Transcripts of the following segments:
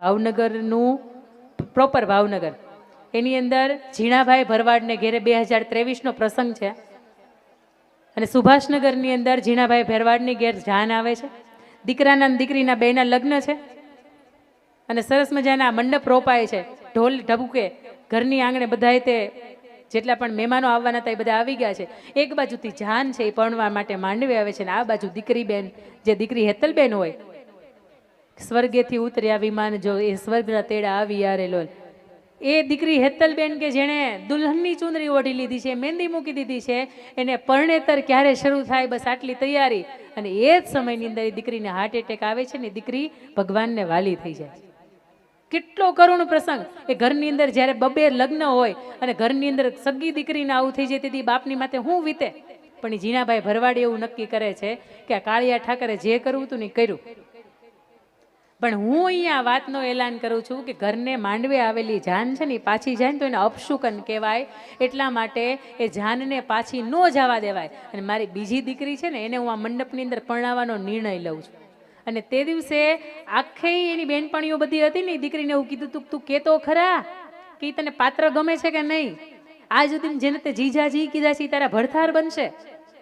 ભાવનગરનું proper Bhavnagar એની અંદર ઝીણાભાઈ ભરવાડને ઘેરે 2023નો પ્રસંગ છે અને સુભાષનગરની અંદર ઝીણાભાઈ ભરવાડની ઘેર જાન આવે છે. દીકરાના અને દીકરીના બેના લગ્ન છે અને સરસ મજાના મંડપ રોપાય છે. ઢોલ ઢબુકે ઘરની આંગણે બધાએ તે જેટલા પણ મહેમાનો આવવાના હતા એ બધા આવી ગયા છે. એક બાજુથી જાન છે એ પરણવા માટે માંડવી આવે છે અને આ બાજુ દીકરી બેન, જે દીકરી હેતલબેન હોય, સ્વર્ગેથી ઉતર્યા વિમાન જો એ સ્વર્ગના તેડા આવી યારે લોલ, એ દીકરી હેતલબેન કે જેણે દુલ્હનની ચૂંદડી ઓઢી લીધી છે, મહેંદી મૂકી દીધી છે, એને પરણેતર ક્યારે શરૂ થાય બસ આટલી તૈયારી. અને એ જ સમયની અંદર એ દીકરીને હાર્ટ એટેક આવે છે ને દીકરી ભગવાનને વાલી થઈ જાય. કેટલો કરુણ પ્રસંગ! એ ઘરની અંદર જ્યારે બબે લગ્ન હોય અને ઘરની અંદર સગી દીકરીને આવું થઈ જાય તેથી બાપની માથે હું વીતે. પણ એ ઝીણાભાઈ ભરવાડ એવું નક્કી કરે છે કે આ કાળિયા ઠાકરે જે કરવું હતું ને કર્યું. પણ હું અહીંયા વાતનો એલાન કરું છું કે ઘરને માંડવે આવેલી જાન છે ને એ પાછી જાય ને તો એને અપશુકન કહેવાય. એટલા માટે એ જાનને પાછી ન જવા દેવાય. અને મારી બીજી દીકરી છે ને એને હું આ મંડપની અંદર પરણાવવાનો નિર્ણય લઉં છું. અને તે દિવસે આખે એની બેનપણીઓ બધી હતી ને, દીકરીને એવું કીધું તું કેતો ખરા કે તને પાત્ર ગમે છે કે નહીં? આ સુધી જેને તે જીજાજી કીધા છે તારા ભડથાર બનશે.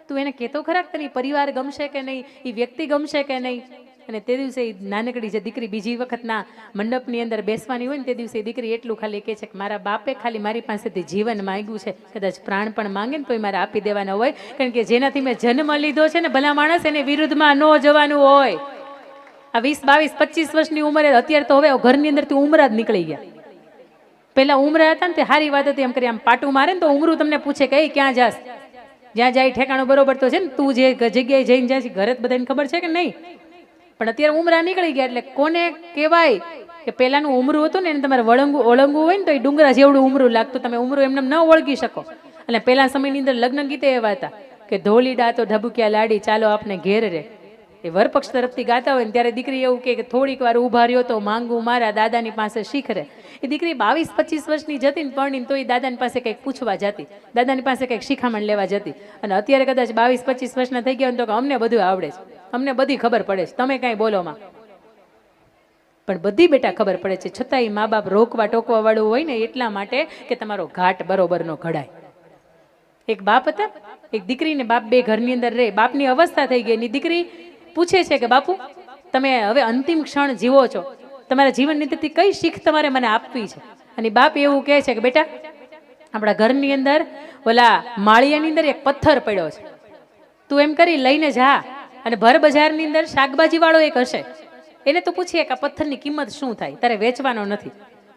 તું એને કેતો ખરા કે તને પરિવાર ગમશે કે નહીં, એ વ્યક્તિ ગમશે કે નહીં? અને તે દિવસે નાનકડી જે દીકરી બીજી વખતના મંડપની અંદર બેસવાની હોય ને તે દિવસે દીકરી એટલું ખાલી કહે છે કે મારા બાપે ખાલી મારી પાસેથી જીવન માંગ્યું છે, કદાચ પ્રાણ પણ માંગે ને તો મારે આપી દેવાના હોય. કારણ કે જેનાથી મેં જન્મ લીધો છે ને ભલા માણસ, એને વિરુદ્ધમાં ન જવાનું હોય. આ 20, 22, 25 વર્ષની ઉંમરે અત્યારે તો હવે ઘરની અંદરથી ઉમરા જ નીકળી ગયા. પેલા ઉમરા હતા ને તે સારી વાત હતી, એમ કરી આમ પાટું મારે ને તો ઉમરું તમને પૂછે કે ક્યાં જાસ, જ્યાં જાય ઠેકાણું બરોબર તો છે ને, તું જે જગ્યાએ જઈને જાય ઘરે જ બધાને ખબર છે કે નહીં? પણ અત્યારે ઉમરા નીકળી ગયા એટલે કોને કહેવાય કે પેલાનું ઉમરું હતું ને એને તમારે ઓળંગવું હોય ને તો એ ડુંગરા જેવડું ઉમરું લાગતું, તમે ઉમરું એમને ન ઓળખી શકો. અને પેલા સમયની અંદર લગ્ન ગીતે એવા હતા કે ધોલીડા તો ઢબુક્યા લાડી ચાલો આપને ઘેર રે, એ વરપક્ષ તરફથી ગાતા હોય ને ત્યારે દીકરી એવું કે થોડીક વાર ઉભા રહ્યો તો માંગુ મારા દાદાની પાસે શીખ રે. એ દીકરી 22, 25 વર્ષની જતી ને પરણીને તો એ દાદાની પાસે કંઈક પૂછવા જતી, દાદાની પાસે કંઈક શિખામણ લેવા જતી. અને અત્યારે કદાચ 22, 25 વર્ષના થઈ ગયા તો કે અમને બધું આવડે છે, અમને બધી ખબર પડે છે, તમે કાંઈ બોલો માં. પણ બધી બેટા ખબર પડે છે, છતાંય મા બાપ રોકવા ટોકવા વાળું હોય ને એટલા માટે કે તમારો ઘાટ બરોબરનો ઘડાય. એક બાપ હતા, એક દીકરીને બાપ બે ઘરની અંદર રહે. બાપની અવસ્થા થઈ ગઈ, દીકરી પૂછે છે કે બાપુ તમે હવે અંતિમ ક્ષણ જીવો છો, તમારા જીવન નીતિથી કઈ શીખ તમારે મને આપવી છે? અને બાપ એવું કહે છે કે બેટા આપણા ઘરની અંદર ઓલા માળિયાની અંદર એક પથ્થર પડ્યો છે, તું એમ કરી લઈને જા અને ભર બજારની અંદર શાકભાજી વાળો એક હશે, એને તો પૂછીએ કે આ પથ્થરની કિંમત શું થાય, તારે વેચવાનો નથી.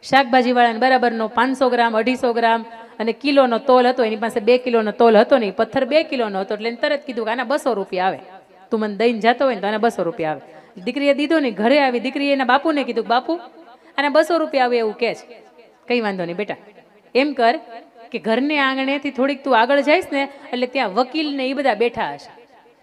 શાકભાજી વાળાને બરાબરનો 500 ગ્રામ 250 ગ્રામ અને કિલોનો તોલ હતો, એની પાસે 2 કિલોનો તોલ હતો નહીં, પથ્થર 2 કિલોનો હતો. એટલે તરત કીધું કે આના 200 રૂપિયા આવે, તું મને દઈને જતો હોય ને તો આના 200 રૂપિયા આવે. દીકરીએ દીધો ને, ઘરે આવી દીકરીએ એના બાપુને કીધું બાપુ આના 200 રૂપિયા આવે એવું કહે છે. કઈ વાંધો નહીં બેટા, એમ કર કે ઘરને આંગણેથી થોડીક તું આગળ જઈશ ને એટલે ત્યાં વકીલ ને એ બધા બેઠા હશે,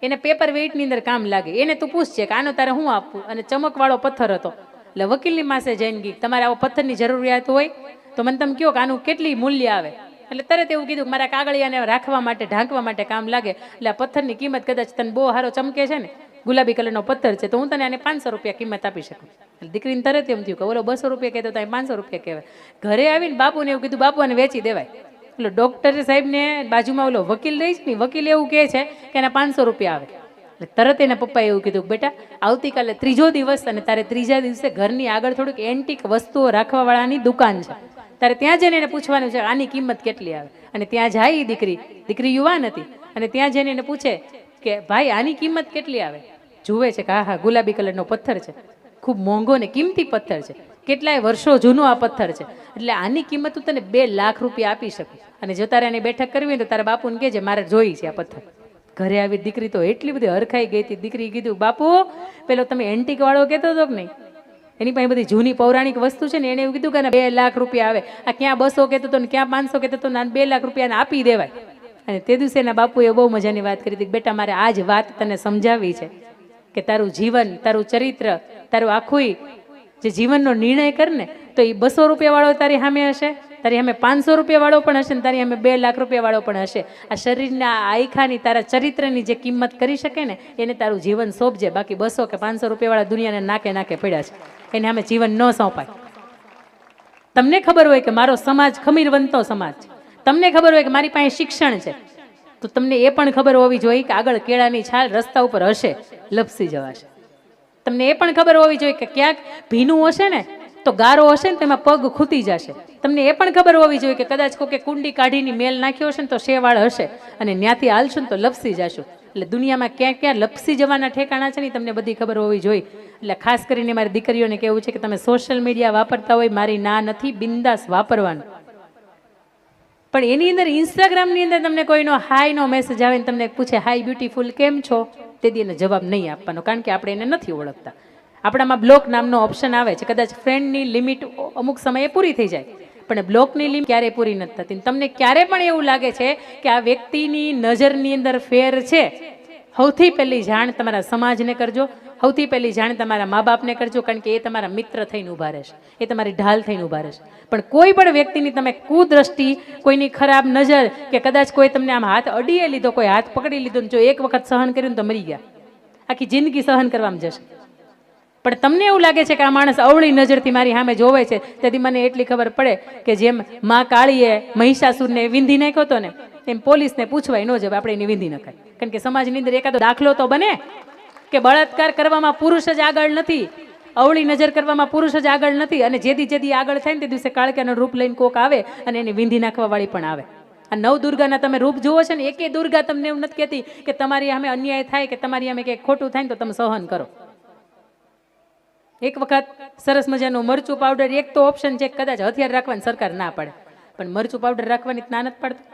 એને પેપર વેઇટની અંદર કામ લાગે, એને તું પૂછશે કે આનો તારે હું આપવું. અને ચમકવાળો પથ્થર હતો એટલે વકીલની પાસે જઈને ગઈ, તમારે આવો પથ્થરની જરૂરિયાત હોય તો મને તમે કહો કે આનું કેટલી મૂલ્ય આવે. એટલે તરત એવું કીધું મારા કાગળિયાને રાખવા માટે ઢાંકવા માટે કામ લાગે, એટલે આ પથ્થરની કિંમત કદાચ તને બહુ સારો ચમકે છે ને, ગુલાબી કલરનો પથ્થર છે તો હું તને આને 500 રૂપિયા કિંમત આપી શકું. એટલે દીકરીને તરત એમ થયું કે ઓલો 200 રૂપિયા કહેતો તો 500 રૂપિયા કહેવાય. ઘરે આવીને બાપુને એવું કીધું બાપુ આને વેચી દેવાય. એટલે ડોક્ટર સાહેબને બાજુમાં ઓલો વકીલ રહી છે ને, વકીલ એવું કહે છે કે એના 500 રૂપિયા આવે. એટલે તરત એના પપ્પાએ એવું કીધું બેટા આવતીકાલે 3જો દિવસ અને તારે 3જા દિવસે ઘરની આગળ થોડુંક એન્ટિક વસ્તુઓ રાખવાવાળાની દુકાન છે, તારે ત્યાં જઈને એને પૂછવાનું છે આની કિંમત કેટલી આવે. અને ત્યાં જાય દીકરી યુવાન હતી અને ત્યાં જઈને એને પૂછે કે ભાઈ આની કિંમત કેટલી આવે? જુએ છે કે હા ગુલાબી કલરનો પથ્થર છે, ખૂબ મોંઘો ને કિંમતી પથ્થર છે, કેટલાય વર્ષો જૂનો આ પથ્થર છે, એટલે આની કિંમત હું તને 2 લાખ રૂપિયા આપી શકું. અને જો તારે એની બેઠક કરવી હોય તો તારા બાપુને કહેજે મારે જોઈ છે આ પથ્થર. ઘરે આવી દીકરી તો એટલી બધી હરખાઈ ગઈ હતી. દીકરી કીધું બાપુ પેલો તમે એન્ટિક વાળો કહેતો હતો કે નહીં, એની પાસે બધી જૂની પૌરાણિક વસ્તુ છે ને, એને એવું કીધું કે 2 લાખ રૂપિયા આવે. આ ક્યાં 200 કહેતો હતો ને ક્યાં 500 કહેતો હતો, 2 લાખ રૂપિયાને આપી દેવાય. અને તે દિવસે એના બાપુએ બહુ મજાની વાત કરી હતી, બેટા મારે આ જ વાત તને સમજાવી છે કે તારું જીવન, તારું ચરિત્ર, તારું આખું જે જીવનનો નિર્ણય કર ને તો એ 200 રૂપિયા વાળો તારી સામે હશે, તારી સામે 500 રૂપિયા વાળો પણ હશે ને તારી સામે 2 લાખ રૂપિયા વાળો પણ હશે. આ શરીરના આયખાની તારા ચરિત્રની જે કિંમત કરી શકે ને એને તારું જીવન સોંપજે. બાકી 200 કે 500 રૂપિયા વાળા દુનિયાને નાકે પડ્યા છે, એને અમે જીવન ન સોંપાય. તમને ખબર હોય કે મારો સમાજ ખમીરવંતો સમાજ છે, તમને ખબર હોય કે મારી પાસે શિક્ષણ છે, તો તમને એ પણ ખબર હોવી જોઈએ કે આગળ કેળાની છાલ રસ્તા ઉપર હશે, લપસી જવાશે. તમને એ પણ ખબર હોવી જોઈએ કે ક્યાંક ભીનું હશે ને તો ગારો હશે ને તેમાં પગ ખૂતી જશે. તમને એ પણ ખબર હોવી જોઈએ કે કદાચ કોઈ કુંડી કાઢીને મેલ નાખ્યો હશે ને તો શેવાળ હશે અને ત્યાંથી હાલશું ને તો લપસી જશું. એટલે દુનિયામાં ક્યાં ક્યાં લપસી જવાના ઠેકાણા છે ને તમને બધી ખબર હોવી જોઈએ. એટલે ખાસ કરીને મારી દીકરીઓને કહેવું છે કે તમે સોશિયલ મીડિયા વાપરતા હોય, મારી ના નથી, બિંદાસ વાપરવાનું. પણ એની અંદર ઇન્સ્ટાગ્રામની અંદર તમને કોઈનો હાઈનો મેસેજ આવે ને તમને પૂછે હાઈ બ્યુટીફુલ કેમ છો, તે દી એને જવાબ નહીં આપવાનો, કારણ કે આપણે એને નથી ઓળખતા. આપણામાં બ્લોક નામનો ઓપ્શન આવે છે. કદાચ ફ્રેન્ડની લિમિટ અમુક સમયે પૂરી થઈ જાય, પણ બ્લોકની લિમિટ ક્યારેય પૂરી નથી થતી. તમને ક્યારે પણ એવું લાગે છે કે આ વ્યક્તિની નજરની અંદર ફેર છે, સૌથી પહેલી જાણ તમારા સમાજને કરજો, સૌથી પહેલી જાણ તમારા મા બાપને કરજો, કારણ કે એ તમારા મિત્ર થઈને ઊભા રહેશે, એ તમારી ઢાલ થઈને ઊભા રહેશે. પણ કોઈ પણ વ્યક્તિની તમે કુદ્રષ્ટિ, કોઈની ખરાબ નજર, કે કદાચ કોઈ તમને આમ હાથ અડીએ લીધો, કોઈ હાથ પકડી લીધો ને જો એક વખત સહન કર્યું ને તો મરી ગયા, આખી જિંદગી સહન કરવામાં જશે. પણ તમને એવું લાગે છે કે આ માણસ અવળી નજરથી મારી સામે જોવે છે, તેથી મને એટલી ખબર પડે કે જેમ માં કાળીએ મહિષાસુરને વિંધી નાખ્યો હતો ને, એમ પોલીસને પૂછવાય ન જવાય, આપણે એની વિંધી નખાય. કારણ કે સમાજની અંદર એકાદો દાખલો તો બને કે બળાત્કાર કરવામાં પુરુષ જ આગળ નથી, અવળી નજર કરવામાં પુરુષ જ આગળ નથી, અને જેદી આગળ થાય ને તે દિવસે કાળકાનું રૂપ લઈને કોક આવે અને એને વિંધી નાખવા વાળી પણ આવે. આ નવ દુર્ગાના તમે રૂપ જુઓ છો ને, એકે દુર્ગા તમને એવું નથી કહેતી કે તમારી સામે અન્યાય થાય કે તમારી સામે કંઈક ખોટું થાય ને તો તમે સહન કરો. એક વખત સરસ મજાનું મરચું પાવડર, એક તો ઓપ્શન છે કદાચ હથિયાર રાખવાની સરકાર ના પાડે, પણ મરચું પાવડર રાખવાની ના નથી પાડતું.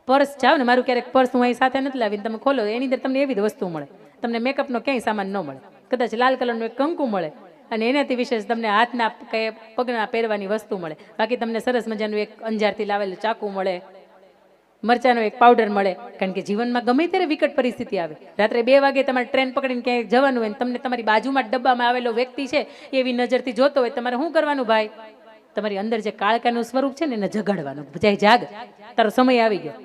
પર્સ જાઓ ને, મારું ક્યારેક પર્સ હું અહીં સાથે નથી લાવીને તમે ખોલો, એની અંદર તમને એવી જ વસ્તુ મળે, તમને મેકઅપનો ક્યાંય સામાન ન મળે. કદાચ લાલ કલરનું એક કંકુ મળે અને એનાથી વિશેષ તમને હાથના કે પગના પહેરવાની વસ્તુ મળે. બાકી તમને સરસ મજાનું એક અંજારથી લાવેલું ચાકુ મળે, મરચાનો એક પાવડર મળે. કારણ કે જીવનમાં ગમે ત્યારે વિકટ પરિસ્થિતિ આવે, રાત્રે 2 વાગે તમારે ટ્રેન પકડીને ક્યાંય જવાનું હોય, તમને તમારી બાજુમાં ડબ્બામાં આવેલો વ્યક્તિ છે એવી નજરથી જોતો હોય, તમારે શું કરવાનું ભાઈ? તમારી અંદર જે કાળકાનું સ્વરૂપ છે ને એને જગાડવાનું, જાય જાગ, તારો સમય આવી ગયો.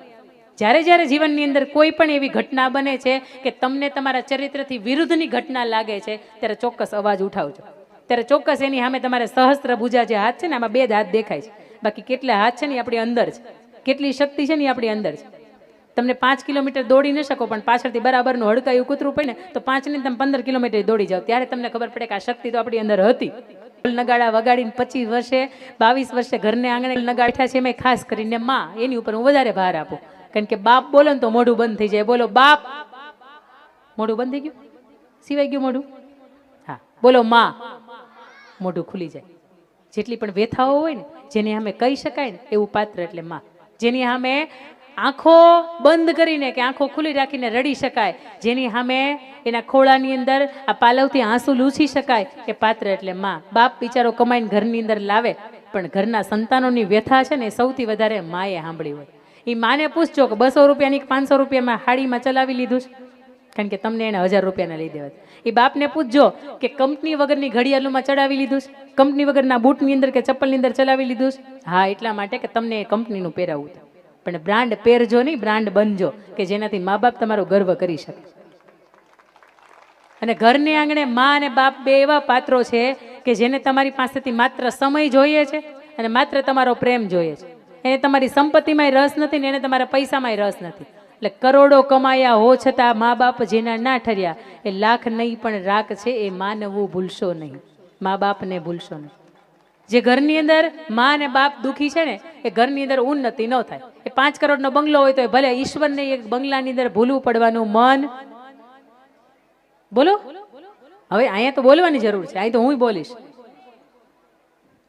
જ્યારે જ્યારે જીવનની અંદર કોઈ પણ એવી ઘટના બને છે કે તમને તમારા ચરિત્રથી વિરુદ્ધની ઘટના લાગે છે, ત્યારે ચોક્કસ અવાજ ઉઠાવજો. ત્યારે ચોક્કસ એની સામે તમારે સહસ્ત્ર ભુજા જે હાથ છે ને, આમાં 2 જ હાથ દેખાય છે, બાકી કેટલા હાથ છે ને આપણી અંદર છે, કેટલી શક્તિ છે ને આપણી અંદર છે. તમને 5 કિલોમીટર દોડી ન શકો, પણ પાછળથી બરાબરનું હડકાયું કૂતરું પડે ને તો 5 ને તમે 15 કિલોમીટર દોડી જાઓ, ત્યારે તમને ખબર પડે કે આ શક્તિ તો આપણી અંદર હતી. નગાડા વગાડીને 25 વર્ષે 22 વર્ષે ઘરને આંગણે નગાડ્યા છે, મેં ખાસ કરીને માં, એની ઉપર હું વધારે ભાર આપું. કારણ કે બાપ બોલો ને તો મોઢું બંધ થઈ જાય. બોલો બાપ, મોઢું બંધ થઈ ગયું, સિવાય ગયું મોઢું. હા બોલો માં, મોઢું ખુલી જાય. જેટલી પણ વ્યથાઓ હોય ને, જેને સામે કહી શકાય ને, એવું પાત્ર એટલે માં. જેની સામે આંખો બંધ કરીને કે આંખો ખુલ્લી રાખીને રડી શકાય, જેની સામે એના ખોળાની અંદર આ પાલવથી આંસુ લૂછી શકાય, એ પાત્ર એટલે માં. બાપ બિચારો કમાઈને ઘરની અંદર લાવે, પણ ઘરના સંતાનોની વ્યથા છે ને સૌથી વધારે માએ સાંભળી હોય. એ માને પૂછજો કે 200 રૂપિયાની 500 રૂપિયામાં હાડીમાં ચલાવી લીધું છે, કારણ કે તમને એને 1000 રૂપિયાના લઈ દેવા. એ બાપને પૂછજો કે કંપની વગરની ઘડિયાળમાં ચડાવી લીધું છે, કંપની વગરના બૂટની અંદર કે ચપ્પલની અંદર ચલાવી લીધું છે. હા, એટલા માટે કે તમને એ કંપનીનું પહેરાવું હતું. પણ બ્રાન્ડ પહેરજો નહીં, બ્રાન્ડ બનજો કે જેનાથી મા બાપ તમારો ગર્વ કરી શકે. અને ઘરને આંગણે મા અને બાપ 2 એવા પાત્રો છે કે જેને તમારી પાસેથી માત્ર સમય જોઈએ છે અને માત્ર તમારો પ્રેમ જોઈએ છે. એને તમારી સંપત્તિમાં રસ નથી ને એને તમારા પૈસામાં રસ નથી. એટલે કરોડો કમાયા હો છતાં મા બાપ જેના ના ઠર્યા, એ લાખ નહીં પણ રાખ છે, એ માનવું ભૂલશો નહીં, મા બાપને ભૂલશો નહીં. જે ઘરની અંદર મા અને બાપ દુખી છે ને, એ ઘરની અંદર ઉન્નતિ ન થાય. એ 5 કરોડનો બંગલો હોય તો ભલે ઈશ્વરને એક બંગલાની અંદર ભૂલવું પડવાનું મન. બોલો હવે, અહીંયા તો બોલવાની જરૂર છે, અહીં તો હું બોલીશ.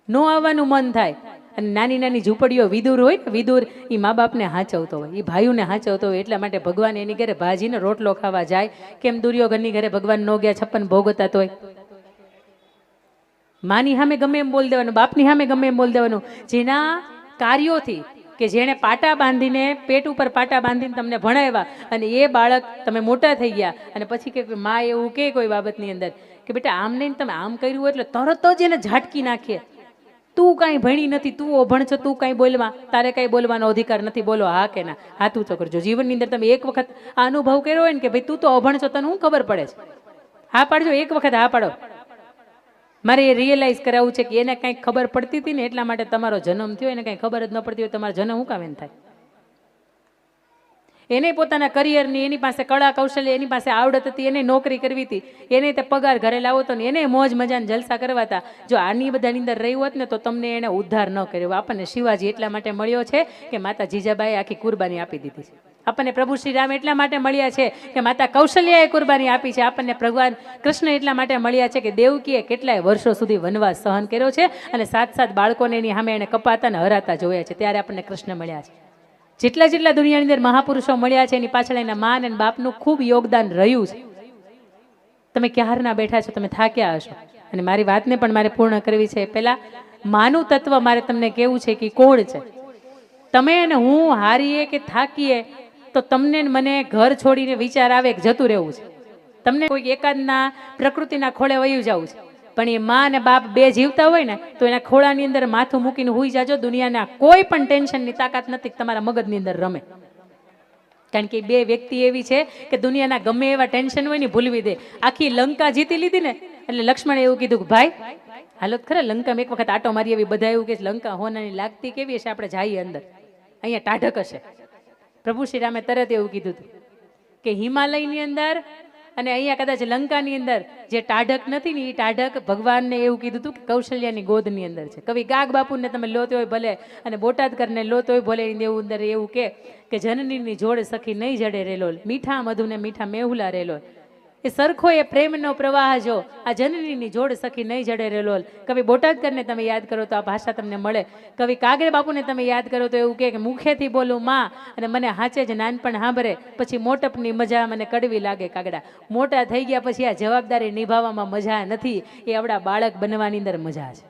નો આવવાનું મન થાય. અને નાની નાની ઝૂંપડીઓ વિદુર હોય ને, વિદુર એ મા બાપને હાચવતો હોય, એ ભાઈઓને હાચવતો હોય. એટલા માટે ભગવાન એની ઘરે ભાજીને રોટલો ખાવા જાય. કેમ દુર્યોધનની ઘરે ભગવાન નો ગયા 56 ભોગ હતા તોય? માની સામે ગમે એમ બોલ દેવાનું, બાપની સામે ગમે એમ બોલ દેવાનું. જેના કાર્યોથી, કે જેણે પાટા બાંધીને, પેટ ઉપર પાટા બાંધીને તમને ભણાવ્યા, અને એ બાળક તમે મોટા થઈ ગયા અને પછી કે માં એવું કે કોઈ બાબતની અંદર કે બેટા આમ નહીં, તમે આમ કર્યું એટલે તરત જ એને ઝાટકી નાખીએ. તું કાંઈ ભણી નથી, તું અભણ છો, તું કાંઈ બોલવા, તારે કાંઈ બોલવાનો અધિકાર નથી. બોલો હા કે ના? હાથ ઊંચો કરજો. જીવનની અંદર તમે એક વખત આ અનુભવ કર્યો હોય ને કે ભાઈ તું તો અભણ છો, તને શું ખબર પડે છે? હા પાડજો, એક વખત હા પાડો. મારે એ રિયલાઇઝ કરાવવું છે કે એને કંઈક ખબર પડતી હતી ને એટલા માટે તમારો જન્મ થયો, એને કંઈ ખબર જ ન પડતી હોય તમારો જન્મ હું કામ એમ થાય? એને પોતાના કરિયરની, એની પાસે કળા કૌશલ્ય, એની પાસે આવડત હતી, એને નોકરી કરવી હતી, એને તે પગાર ઘરે લાવો હતો ને એને મોજ મજાને જલસા કરવા હતા. જો આની બધાની અંદર રહ્યું હોત ને તો તમને એને ઉદ્ધાર ન કર્યો. આપણને શિવાજી એટલા માટે મળ્યો છે કે માતા જીજાબાઈએ આખી કુરબાની આપી દીધી છે. આપણને પ્રભુ શ્રી રામ એટલા માટે મળ્યા છે કે માતા કૌશલ્યાએ કુરબાની આપી છે. આપણને ભગવાન કૃષ્ણ એટલા માટે મળ્યા છે કે દેવકીએ કેટલાય વર્ષો સુધી વનવાસ સહન કર્યો છે અને 7 બાળકોને એની સામે એને કપાતા ને હરાતા જોયા છે, ત્યારે આપણને કૃષ્ણ મળ્યા છે. જેટલા દુનિયાની અંદર મહાપુરુષો મળ્યા છે એની પાછળ એના મા અને બાપનું ખૂબ યોગદાન રહ્યું છે. તમે ક્યારના બેઠા છો, તમે થાક્યા હશો. અને મારી વાતને પણ મારે પૂર્ણ કરવી છે. પહેલા માનું તત્વ મારે તમને કેવું છે કે કોણ છે. તમે અને હું હારીએ કે થાકીએ તો તમને મને ઘર છોડીને વિચાર આવે કે જતું રહેવું છે. તમને કોઈ એકાદના પ્રકૃતિના ખોળે વયું જવું છે. પણ એ મા અને બાપ બે જીવતા હોય ને તો એના ખોળાની અંદર માથું મૂકીને હુઈ જાજો. દુનિયાના કોઈ પણ ટેન્શનની તાકાત નથી તમારા મગજની અંદર રમે. કારણ કે બે વ્યક્તિ એવી છે કે દુનિયાના ગમે એવા ટેન્શન હોય ને ભૂલવી દે. આખી લંકા જીતી લીધી ને એટલે લક્ષ્મણે એવું કીધું કે ભાઈ હાલો ખરા લંકામાં એક વખત આટો મારી. એવી બધા એવું કે લંકા હોનાની લાગતી કેવી હશે, આપણે જઈએ અંદર, અહીંયા ટાઢક હશે. પ્રભુ શ્રી રામે તરત એવું કીધું હતું કે હિમાલયની અંદર અને અહીંયા કદાચ લંકાની અંદર જે ટાઢક નથી ને એ ટાઢક ભગવાનને એવું કીધું હતું કે કૌશલ્યાની ગોદની અંદર છે. કવિ ગાગ બાપુને તમે લોતો હોય ભલે અને બોટાદકરને લોતો હોય ભલે, એવું અંદર એવું કે જનનીની જોડ સખી નહીં જડે રેલોલ, મીઠા મધુને મીઠા મેહુલા રેલોલ. એ સરખો એ પ્રેમનો પ્રવાહ જો આ જનનીની જોડ સખી નહીં જડે રેલોલ. કવિ બોટાદકરને તમે યાદ કરો તો આ ભાષા તમને મળે. કવિ કાગરે બાપુને તમે યાદ કરો તો એવું કે મુખેથી બોલું માં અને મને હાચે જ નાનપણ સાંભળે, પછી મોટપની મજા મને કડવી લાગે કાગડા. મોટા થઈ ગયા પછી આ જવાબદારી નિભાવવામાં મજા નથી, એ આવડા બાળક બનવાની અંદર મજા છે.